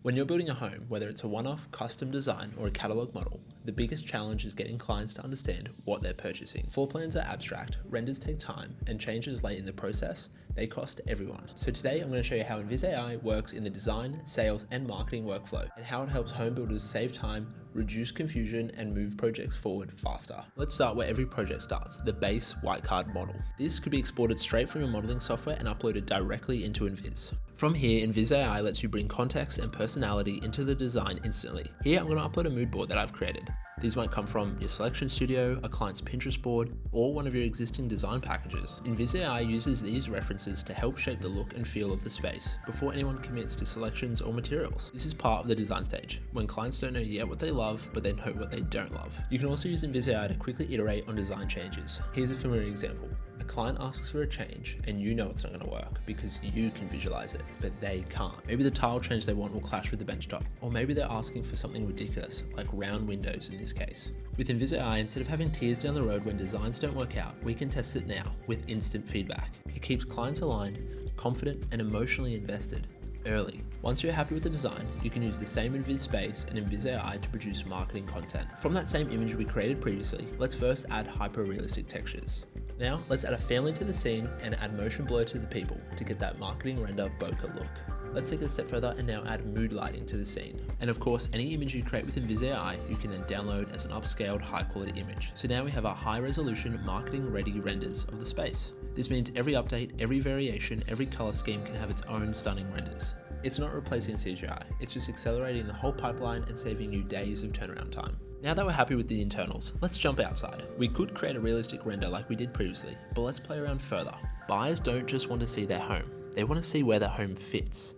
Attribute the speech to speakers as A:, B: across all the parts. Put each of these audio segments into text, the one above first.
A: When you're building a home, whether it's a one-off custom design or a catalog model, the biggest challenge is getting clients to understand what they're purchasing. Floor plans are abstract, renders take time, and changes late in the process, they cost everyone. So today I'm going to show you how Enviz AI works in the design, sales, and marketing workflow, and how it helps home builders save time, reduce confusion, and move projects forward faster. Let's start where every project starts, the base white card model. This could be exported straight from your modeling software and uploaded directly into Enviz. From here, Enviz AI lets you bring context and personality into the design instantly. Here, I'm going to upload a mood board that I've created. These might come from your selection studio, a client's Pinterest board, or one of your existing design packages. Enviz AI uses these references to help shape the look and feel of the space before anyone commits to selections or materials. This is part of the design stage, when clients don't know yet what they love, but they know what they don't love. You can also use Enviz AI to quickly iterate on design changes. Here's a familiar example. A client asks for a change and you know it's not going to work because you can visualize it, but they can't. Maybe the tile change they want will clash with the benchtop, or maybe they're asking for something ridiculous, like round windows in this case. With Enviz AI, instead of having tears down the road when designs don't work out, we can test it now with instant feedback. It keeps clients aligned, confident, and emotionally invested early. Once you're happy with the design, you can use the same Enviz space and Enviz AI to produce marketing content. From that same image we created previously, let's first add hyper-realistic textures. Now, let's add a family to the scene and add motion blur to the people to get that marketing render bokeh look. Let's take it a step further and now add mood lighting to the scene. And of course, any image you create with Enviz AI, you can then download as an upscaled high quality image. So now we have our high resolution marketing ready renders of the space. This means every update, every variation, every color scheme can have its own stunning renders. It's not replacing CGI, it's just accelerating the whole pipeline and saving you days of turnaround time. Now that we're happy with the internals, let's jump outside. We could create a realistic render like we did previously, but let's play around further. Buyers don't just want to see their home, they want to see where their home fits.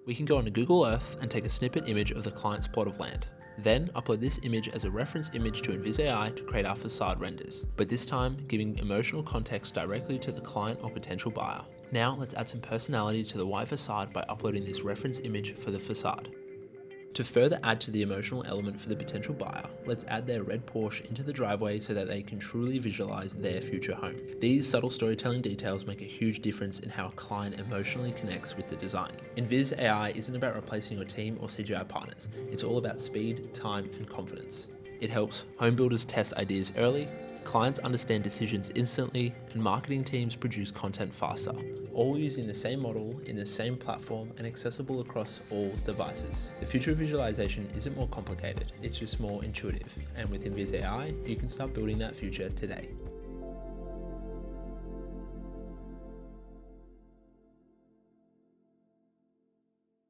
A: We can go onto Google Earth and take a snippet image of the client's plot of land. Then upload this image as a reference image to Enviz AI to create our facade renders, but this time giving emotional context directly to the client or potential buyer. Now let's add some personality to the white facade by uploading this reference image for the facade. To further add to the emotional element for the potential buyer, let's add their red Porsche into the driveway so that they can truly visualize their future home. These subtle storytelling details make a huge difference in how a client emotionally connects with the design. Enviz AI isn't about replacing your team or CGI partners. It's all about speed, time, and confidence. It helps home builders test ideas early, clients understand decisions instantly, and marketing teams produce content faster, all using the same model in the same platform and accessible across all devices. The future of visualization isn't more complicated, it's just more intuitive. And with Enviz AI, you can start building that future today.